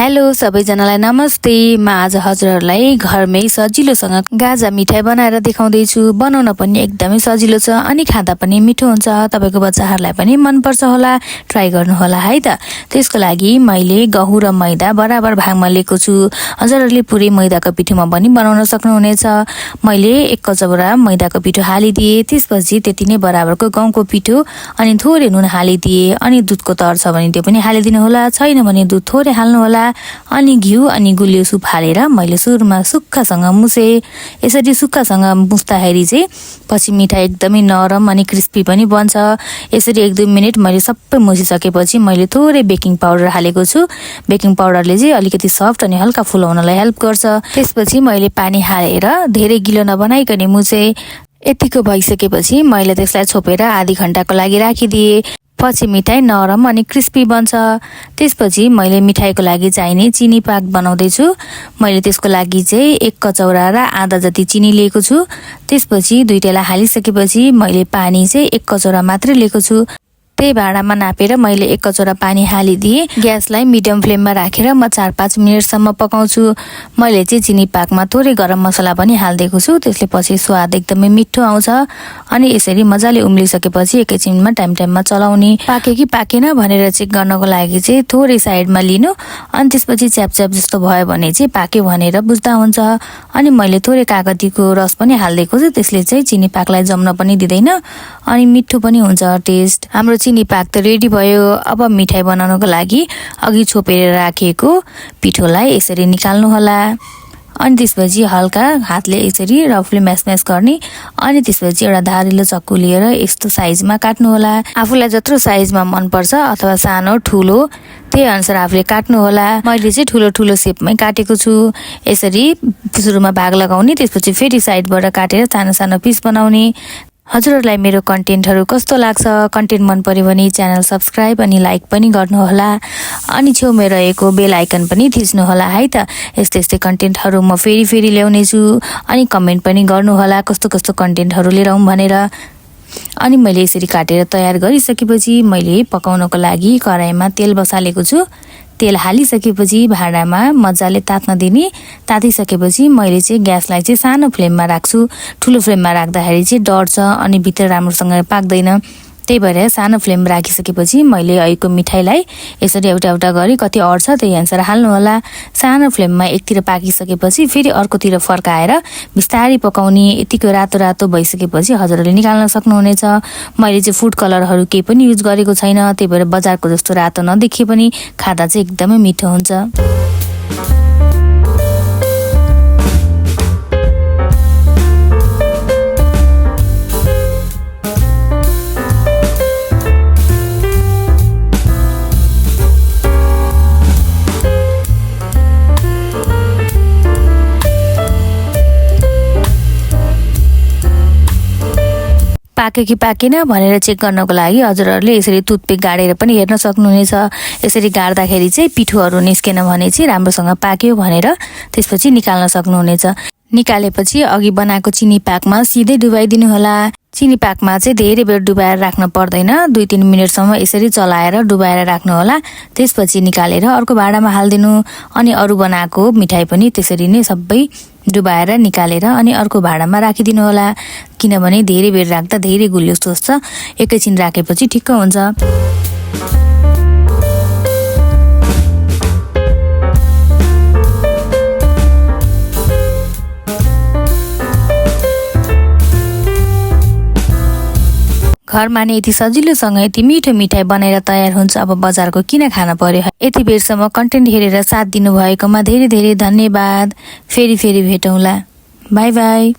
Hello सबैजनालाई नमस्ते। म आज हजुरहरूलाई घरमै सजिलोसँग गाजा मिठाई बनाएर देखाउँदै छु। बनाउन पनि एकदमै सजिलो छ अनि खाँदा पनि मिठो हुन्छ। तपाईको बच्चाहरूलाई पनि मन पर्छ होला, ट्राई गर्नु होला है त। त्यसको लागि मैले गहुँ र मैदा बराबर भागमा लिएको छु। हजुरहरूले पुरै मैदाको पिठोमा पनि बनाउन सक्नुहुनेछ। मैले 1 कचौरा मैदाको पिठो हालिदिए, त्यसपछि त्यति नै बराबरको गहुँको पिठो अनि थोरै नुन हालिदिए अनि दुधको तर छ भने त्यो पनि हालिदिनु होला, छैन भने दुध थोरै हाल्नु होला अनि घिउ अनि गुलियो सुप हालेर मैले सुरुमा सुक्खासँग मुसे। यसरी सुक्खासँग मुस्दाखेरि चाहिँ पछि मिठाई एकदमै नरम अनि क्रिस्पी पनि बन्छ। यसरी 1-2 मिनेट मैले सबै मुसिसकेपछि मैले थोरै बेकिङ पाउडर हालेको छु। बेकिङ पाउडरले चाहिँ अलिकति सफ्ट अनि हल्का फुलाउनलाई हेल्प गर्छ। त्यसपछि मैले पानी हालेर धेरै गिलो नबनाइकन मुसे। यतिको भइसकेपछि मैले त्यसलाई छोपेर आधी घण्टाको लागि राखिदिए। पछि मिठाई नरम अनि क्रिस्पी बन्छ। त्यसपछि मैले मिठाईको लागि चाहिने चिनी पाक बनाउँदैछु। मैले त्यसको लागि चाहिँ 1 कचौरा र आधा जति चिनी लिएको छु। त्यसपछि दुईटैलाई हालिसकेपछि मैले पानी चाहिँ 1 कचौरा मात्रै लिएको छु। त्यही भाँडामा नापेर मैले 1 कचौरा पानी हालिदिए। ग्यासलाई मिडियम फ्लेममा राखेर म 4-5 मिनेटसम्म पकाउँछु। मैले चाहिँ चिनी पाकमा थोरै गरम मसला पनि हालिदिएको छु। त्यसले पछि स्वाद एकदमै मिठो आउँछ। अनि यसरी मजाले उम्लिसकेपछि एकैछिनमा टाइममा चलाउने। पाके कि पाकेन भनेर चेक गर्नको लागि चाहिँ थोरै साइडमा लिनु अनि त्यसपछि च्याप जस्तो भयो भने चाहिँ पाक्यो भनेर बुझ्दा हुन्छ। अनि मैले थोरै कागतीको रस पनि हालिदिएको छु। त्यसले चाहिँ चिनी पाकलाई जम्न पनि दिँदैन अनि मिठो पनि हुन्छ टेस्ट। हाम्रो चिनी पाक त रेडी भयो। अब मिठाई बनाउनको लागि अघि छोपेर राखेको पिठोलाई यसरी निकाल्नु होला अनि त्यसपछि हल्का हातले यसरी रफली म्यास गर्ने अनि त्यसपछि एउटा धारिलो चक्कु लिएर यस्तो साइजमा काट्नु होला। आफूलाई जत्रो साइजमा मन पर्छ अथवा सानो ठुलो त्यही अनुसार आफूले काट्नु होला। मैले चाहिँ ठुलो शेपमै काटेको छु। यसरी सुरुमा भाग लगाउने, त्यसपछि फेरि साइडबाट काटेर सानो पिस बनाउने। हजुरहरूलाई मेरो कन्टेन्टहरू कस्तो लाग्छ? कन्टेन्ट मन पर्यो भने च्यानल सब्स्क्राइब अनि लाइक पनि गर्नुहोला अनि छेउमै रहेको बेल आइकन पनि थिच्नु होला है त। यस्तै कन्टेन्टहरू म फेरि ल्याउने छु अनि कमेन्ट पनि गर्नुहोला कस्तो कन्टेन्टहरू लिएर आउँ भनेर। अनि मैले यसरी काटेर तयार गरिसकेपछि मैले पकाउनको लागि कराईमा तेल बसालेको छु। तेल हालिसकेपछि भाँडामा मजाले तात्न दिने। तातिसकेपछि मैले चाहिँ ग्यासलाई चाहिँ सानो फ्लेममा राख्छु। ठुलो फ्लेममा राख्दाखेरि चाहिँ डढ्छ अनि भित्र राम्रोसँग पाक्दैन। त्यही भएर सानो फ्लेम राखिसकेपछि मैले अहिलेको मिठाईलाई यसरी एउटा गरी कति अड्छ त्यही अनुसार हाल्नु होला। सानो फ्लेममा एकतिर पाकिसकेपछि फेरि अर्कोतिर फर्काएर बिस्तारै पकाउने। यतिको रातो भइसकेपछि हजुरहरूले निकाल्न सक्नुहुनेछ। मैले चाहिँ फुड कलरहरू केही पनि युज गरेको छैन, त्यही भएर बजारको जस्तो रातो नदेखिए पनि खाँदा चाहिँ एकदमै मिठो हुन्छ। पाक्यो कि पाकेन भनेर चेक गर्नको लागि हजुरहरूले यसरी टुथपिक गाडेर पनि हेर्न सक्नुहुनेछ। यसरी गाड्दाखेरि चाहिँ पिठोहरू निस्केन भने चाहिँ राम्रोसँग पाक्यो भनेर त्यसपछि निकाल्न सक्नुहुनेछ। निकालेपछि अघि बनाएको चिनी पाकमा सिधै डुबाइदिनु होला। चिनी पाकमा चाहिँ धेरै बेर डुबाएर राख्न पर्दैन। 2-3 मिनेटसम्म यसरी चलाएर डुबाएर राख्नु होला। त्यसपछि निकालेर अर्को भाँडामा हालिदिनु अनि अरू बनाएको मिठाई पनि त्यसरी नै सबै डुबाएर निकालेर अनि अर्को भाँडामा राखिदिनु होला। किनभने धेरै बेर राख्दा धेरै गुलियो सोच्छ, एकैछिन राखेपछि ठिक्क हुन्छ। घरमा नै यति सजिलोसँग यति मिठो मिठाई बनाएर तयार हुन्छ। अब बजारको किन खान पर्यो? यति बेरसम्म कन्टेन्ट हेरेर साथ दिनुभएकोमा धेरै धन्यवाद। फेरि भेटौँला। By by.